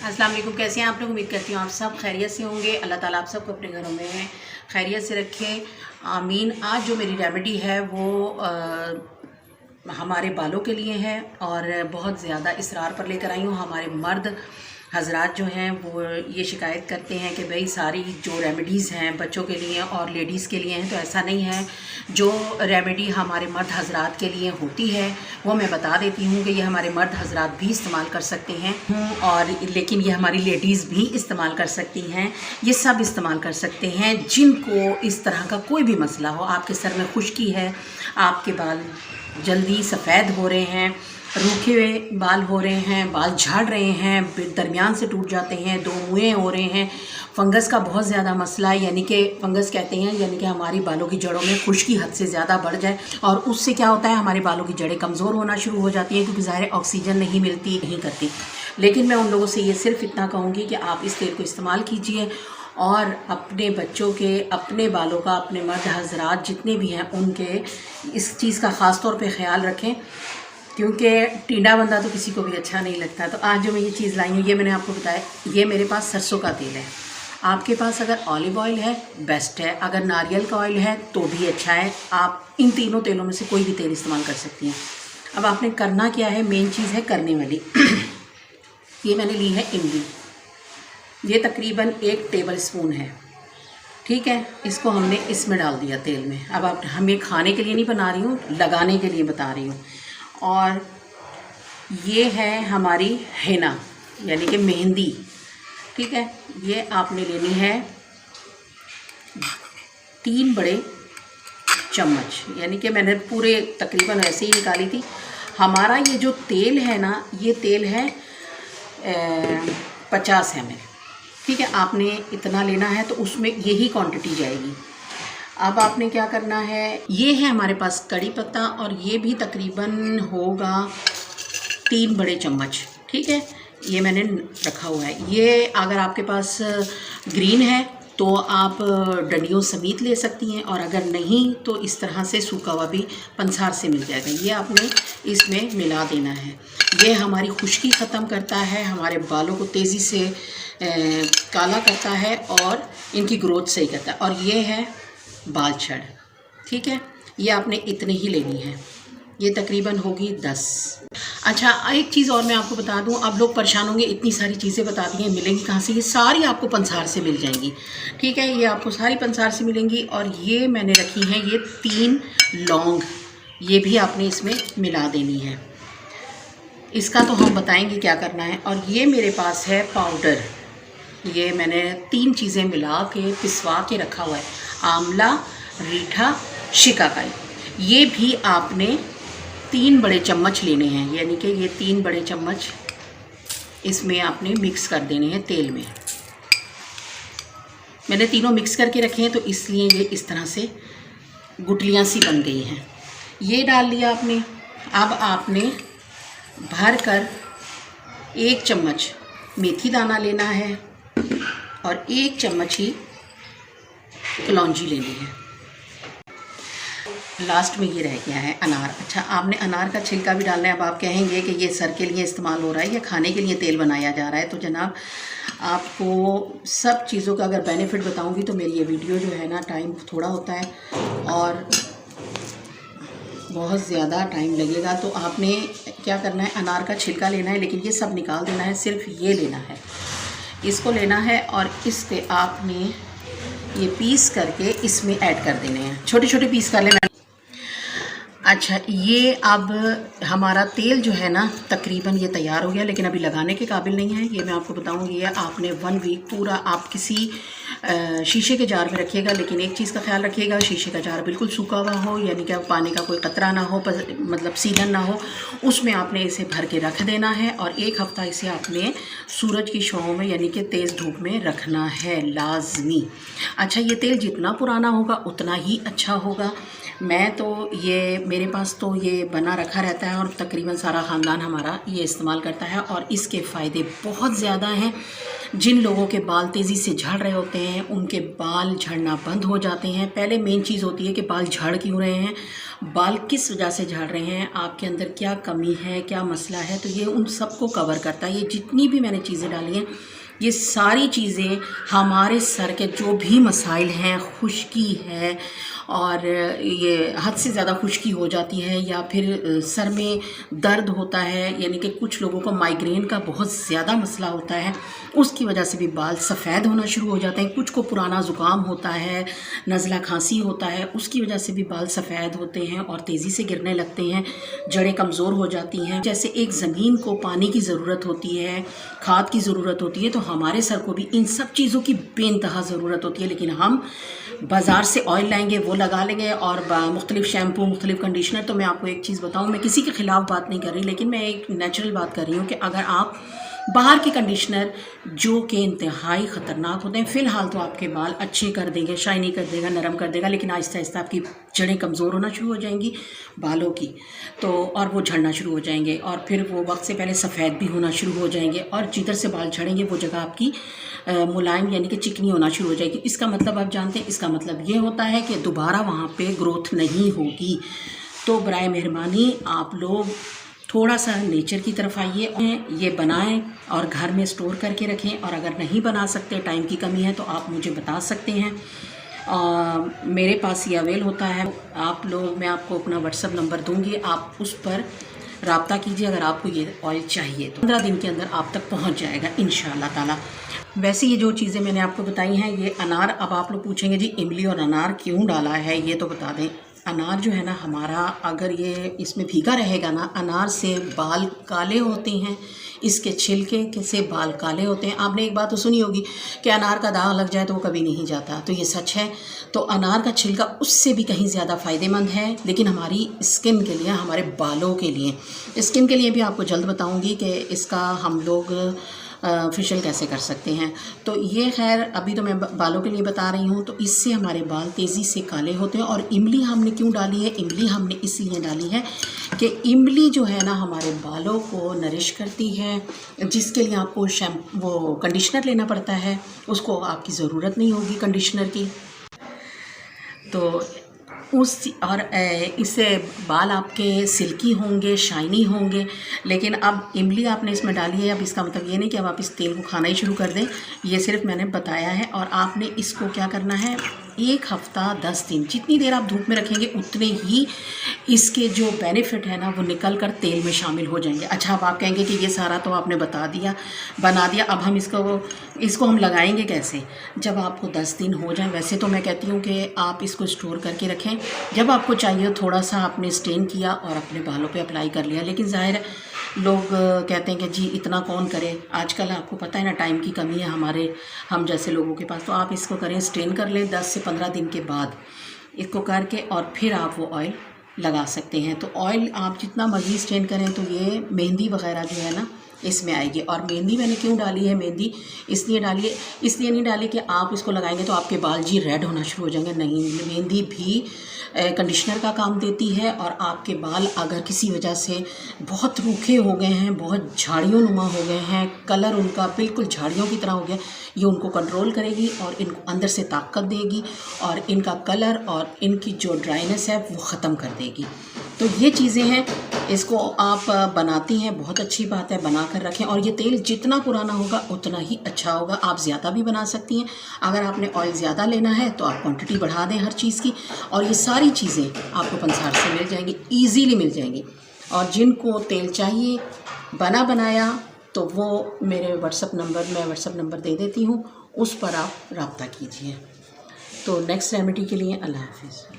अस्सलाम वालेकुम। कैसे हैं आप लोग? उम्मीद करती हूँ आप सब खैरियत से होंगे। अल्लाह ताला आप सबको अपने घरों में खैरियत से रखे, आमीन। आज जो मेरी रेमेडी है वो हमारे बालों के लिए है और बहुत ज़्यादा इसरार पर लेकर आई हूँ। हमारे मर्द हजरात जो हैं वो ये शिकायत करते हैं कि भाई सारी जो रेमेडीज़ हैं बच्चों के लिए और लेडीज़ के लिए हैं, तो ऐसा नहीं है। जो रेमेडी हमारे मर्द हजरात के लिए होती है वो मैं बता देती हूँ कि ये हमारे मर्द हजरात भी इस्तेमाल कर सकते हैं और लेकिन ये हमारी लेडीज़ भी इस्तेमाल कर सकती हैं। ये सब इस्तेमाल कर सकते हैं जिनको इस तरह का कोई भी मसला हो। आपके सर में खुश्की है, आपके बाल जल्दी सफ़ेद हो रहे हैं, रूखे हुए बाल हो रहे हैं, बाल झाड़ रहे हैं, दरमियान से टूट जाते हैं, दो मुँहें हो रहे हैं, फंगस का बहुत ज़्यादा मसला है, यानी कि फंगस कहते हैं यानी कि हमारी बालों की जड़ों में खुश्की हद से ज़्यादा बढ़ जाए और उससे क्या होता है, हमारे बालों की जड़ें कमज़ोर होना शुरू हो जाती हैं क्योंकि ज़ाहिर ऑक्सीजन नहीं मिलती, नहीं करती। लेकिन मैं उन लोगों से ये सिर्फ इतना कहूँगी कि आप इस तेल को इस्तेमाल कीजिए और अपने बच्चों के, अपने बालों का, अपने मर्द हजरात जितने भी हैं उनके इस चीज़ का ख़ास तौर पे ख्याल रखें क्योंकि टींडा बंदा तो किसी को भी अच्छा नहीं लगता। तो आज जो मैं ये चीज़ लाई हूँ ये मैंने आपको बताया, ये मेरे पास सरसों का तेल है। आपके पास अगर ऑलिव ऑयल है बेस्ट है, अगर नारियल का ऑयल है तो भी अच्छा है। आप इन तीनों तेलों में से कोई भी तेल इस्तेमाल कर सकती हैं। अब आपने करना क्या है, मेन चीज़ है करने वाली ये मैंने ली है इमली, ये तकरीबन 1 टेबल स्पून है, ठीक है। इसको हमने इसमें डाल दिया तेल में। अब आप, हम ये खाने के लिए नहीं बना रही हूँ, लगाने के लिए बता रही हूँ। और ये है हमारी हेना यानी कि मेहंदी, ठीक है। ये आपने लेनी है 3 बड़े चम्मच, यानी कि मैंने पूरे तकरीबन ऐसे ही निकाली थी। हमारा ये जो तेल है ना, ये तेल है 50 ml, ठीक है। आपने इतना लेना है तो उसमें यही क्वांटिटी जाएगी। अब आपने क्या करना है, ये है हमारे पास कड़ी पत्ता और ये भी तकरीबन होगा 3 बड़े चम्मच, ठीक है। ये मैंने रखा हुआ है। ये अगर आपके पास ग्रीन है तो आप डंडियों समेत ले सकती हैं और अगर नहीं तो इस तरह से सूखा हुआ भी पंसार से मिल जाएगा। ये आपने इसमें मिला देना है। ये हमारी खुश्की ख़त्म करता है, हमारे बालों को तेज़ी से काला करता है और इनकी ग्रोथ सही करता है। और ये है बाल छड़, ठीक है। ये आपने इतने ही लेनी है, ये तकरीबन होगी 10। अच्छा, एक चीज़ और मैं आपको बता दूं, अब लोग परेशान होंगे इतनी सारी चीज़ें बता दी हैं, मिलेंगी कहाँ से? ये सारी आपको पंसार से मिल जाएंगी, ठीक है। ये आपको सारी पंसार से मिलेंगी। और ये मैंने रखी हैं ये 3 लौंग, ये भी आपने इसमें मिला देनी है। इसका तो हम बताएंगे क्या करना है। और ये मेरे पास है पाउडर, ये मैंने 3 चीज़ें मिला के पिसवा के रखा हुआ है, आंवला, रीठा, शिकाकाई। ये भी आपने 3 बड़े चम्मच लेने हैं, यानी कि ये 3 बड़े चम्मच इसमें आपने मिक्स कर देने हैं तेल में। मैंने तीनों मिक्स करके रखे हैं तो इसलिए ये इस तरह से गुठलियाँ सी बन गई हैं। ये डाल लिया आपने। अब आपने भर कर 1 चम्मच मेथी दाना लेना है और 1 चम्मच ही कलौंजी लेनी है। लास्ट में ये रह गया है अनार। अच्छा, आपने अनार का छिलका भी डालना है। अब आप कहेंगे कि ये सर के लिए इस्तेमाल हो रहा है या खाने के लिए तेल बनाया जा रहा है, तो जनाब आपको सब चीज़ों का अगर बेनिफिट बताऊंगी तो मेरी ये वीडियो जो है ना, टाइम थोड़ा होता है और बहुत ज़्यादा टाइम लगेगा। तो आपने क्या करना है, अनार का छिलका लेना है, लेकिन ये सब निकाल देना है, सिर्फ ये लेना है, इसको लेना है और इसके आपने ये पीस करके इसमें ऐड कर देने हैं। छोटे छोटे पीस कर लेना। अच्छा, ये अब हमारा तेल जो है ना तकरीबन ये तैयार हो गया, लेकिन अभी लगाने के काबिल नहीं है। ये मैं आपको बताऊंगी, ये आपने 1 वीक पूरा आप किसी शीशे के जार में रखिएगा, लेकिन एक चीज़ का ख्याल रखिएगा, शीशे का जार बिल्कुल सूखा हुआ हो, यानी कि पानी का कोई कतरा ना हो, मतलब सीलन ना हो, उसमें आपने इसे भर के रख देना है और 1 हफ़्ता इसे आपने सूरज की छांव में यानी कि तेज़ धूप में रखना है लाजमी। अच्छा, ये तेल जितना पुराना होगा उतना ही अच्छा होगा। मैं तो ये मेरे पास तो ये बना रखा रहता है और तकरीबन सारा ख़ानदान हमारा ये इस्तेमाल करता है और इसके फ़ायदे बहुत ज़्यादा हैं। जिन लोगों के बाल तेज़ी से झड़ रहे होते हैं उनके बाल झड़ना बंद हो जाते हैं। पहले मेन चीज़ होती है कि बाल झड़ क्यों रहे हैं, बाल किस वजह से झड़ रहे हैं, आपके अंदर क्या कमी है, क्या मसला है। तो ये उन सबको कवर करता है। ये जितनी भी मैंने चीज़ें डाली हैं, ये सारी चीज़ें हमारे सर के जो भी मसाइल हैं, खुश्की है और ये हद से ज़्यादा खुश्की हो जाती है या फिर सर में दर्द होता है, यानी कि कुछ लोगों को माइग्रेन का बहुत ज़्यादा मसला होता है, उसकी वजह से भी बाल सफ़ेद होना शुरू हो जाते हैं। कुछ को पुराना ज़ुकाम होता है, नज़ला खांसी होता है, उसकी वजह से भी बाल सफ़ेद होते हैं और तेज़ी से गिरने लगते हैं, जड़ें कमज़ोर हो जाती हैं। जैसे एक ज़मीन को पानी की ज़रूरत होती है, खाद की ज़रूरत होती है, तो हमारे सर को भी इन सब चीज़ों की बेइंतहा ज़रूरत होती है। लेकिन हम बाज़ार से ऑयल लाएंगे, वो लगा लेंगे और मुख्तलिफ़ शैम्पू, मुख्तलिफ़ कंडीशनर। तो मैं आपको एक चीज़ बताऊँ, मैं किसी के ख़िलाफ़ बात नहीं कर रही, लेकिन मैं एक नेचुरल बात कर रही हूँ कि अगर आप बाहर के कंडीशनर जो कि इंतहाई ख़तरनाक होते हैं, फ़िलहाल तो आपके बाल अच्छे कर देंगे, शाइनी कर देगा, नरम कर देगा, लेकिन आहिस्ता आहिस्ता आपकी जड़ें कमज़ोर होना शुरू हो जाएंगी बालों की, तो और वो झड़ना शुरू हो जाएंगे और फिर वो वक्त से पहले सफ़ेद भी होना शुरू हो जाएंगे और जिधर से बाल झड़ेंगे वो जगह आपकी मुलायम यानी कि चिकनी होना शुरू हो जाएगी। इसका मतलब आप जानते हैं, इसका मतलब ये होता है कि दोबारा वहाँ पे ग्रोथ नहीं होगी। तो बराए मेहरबानी आप लोग थोड़ा सा नेचर की तरफ आइए, ये बनाएं और घर में स्टोर करके रखें। और अगर नहीं बना सकते, टाइम की कमी है, तो आप मुझे बता सकते हैं, मेरे पास ये अवेल होता है। आप लोग, मैं आपको अपना व्हाट्सअप नंबर दूंगी, आप उस पर रब्ता कीजिए अगर आपको ये ऑयल चाहिए तो 15 दिन के अंदर आप तक पहुंच जाएगा इंशाअल्लाह ताला। वैसे ये जो चीज़ें मैंने आपको बताई हैं, ये अनार, अब आप लोग पूछेंगे जी इमली और अनार क्यों डाला है, ये तो बता दें। अनार जो है ना हमारा, अगर ये इसमें भीगा रहेगा ना, अनार से बाल काले होते हैं, इसके छिलके से बाल काले होते हैं। आपने एक बात तो सुनी होगी कि अनार का दाग लग जाए तो वो कभी नहीं जाता, तो ये सच है। तो अनार का छिलका उससे भी कहीं ज़्यादा फ़ायदेमंद है, लेकिन हमारी स्किन के लिए, हमारे बालों के लिए, स्किन के लिए भी आपको जल्द बताऊँगी कि इसका हम लोग फेशियल कैसे कर सकते हैं। तो ये खैर अभी तो मैं बालों के लिए बता रही हूँ। तो इससे हमारे बाल तेज़ी से काले होते हैं। और इमली हमने क्यों डाली है, इमली हमने इसलिए डाली है कि इमली जो है ना हमारे बालों को नरिश करती है, जिसके लिए आपको वो कंडीशनर लेना पड़ता है, उसको आपकी ज़रूरत नहीं होगी कंडीशनर की। तो और इससे बाल आपके सिल्की होंगे, शाइनी होंगे। लेकिन अब इमली आपने इसमें डाली है, अब इसका मतलब ये नहीं कि अब आप इस तेल को खाना ही शुरू कर दें, ये सिर्फ मैंने बताया है। और आपने इसको क्या करना है, 1 हफ़्ता 10 दिन, जितनी देर आप धूप में रखेंगे उतने ही इसके जो बेनिफिट है ना वो निकल कर तेल में शामिल हो जाएंगे। अच्छा, अब आप कहेंगे कि ये सारा तो आपने बता दिया, बना दिया, अब हम इसको हम लगाएंगे कैसे। जब आपको 10 दिन हो जाएं, वैसे तो मैं कहती हूँ कि आप इसको स्टोर करके रखें, जब आपको चाहिए थोड़ा सा आपने स्टेन किया और अपने बालों पे अप्लाई कर लिया। लेकिन ज़ाहिर है लोग कहते हैं कि जी इतना कौन करे, आजकल आपको पता है ना टाइम की कमी है हम जैसे लोगों के पास। तो आप इसको करें, स्टेन कर लें 10 से 15 दिन के बाद इसको करके, और फिर आप वो ऑयल लगा सकते हैं। तो ऑयल आप जितना मर्ज़ी स्टेन करें तो ये मेहंदी वगैरह जो है ना इसमें आएगी। और मेहंदी मैंने क्यों डाली है, मेहंदी इसलिए नहीं डाली कि आप इसको लगाएंगे तो आपके बाल जी रेड होना शुरू हो जाएंगे, नहीं। मेहंदी भी कंडीशनर का काम देती है। और आपके बाल अगर किसी वजह से बहुत रूखे हो गए हैं, बहुत झाड़ियों नुमा हो गए हैं, कलर उनका बिल्कुल झाड़ियों की तरह हो गया, ये उनको कंट्रोल करेगी और इनको अंदर से ताकत देगी और इनका कलर और इनकी जो ड्राइनेस है वो ख़त्म कर देगी। तो ये चीज़ें हैं, इसको आप बनाती हैं, बहुत अच्छी बात है, बना कर रखें। और ये तेल जितना पुराना होगा उतना ही अच्छा होगा। आप ज़्यादा भी बना सकती हैं, अगर आपने ऑयल ज़्यादा लेना है तो आप क्वांटिटी बढ़ा दें हर चीज़ की। और ये सारी चीज़ें आपको पंसार से मिल जाएंगी, ईज़िली मिल जाएंगी। और जिनको तेल चाहिए बना बनाया तो वो मेरे मैं व्हाट्सअप नंबर दे देती हूँ, उस पर आप रब्ता कीजिए। तो नेक्स्ट रेमेडी के लिए अल्लाह हाफिज़।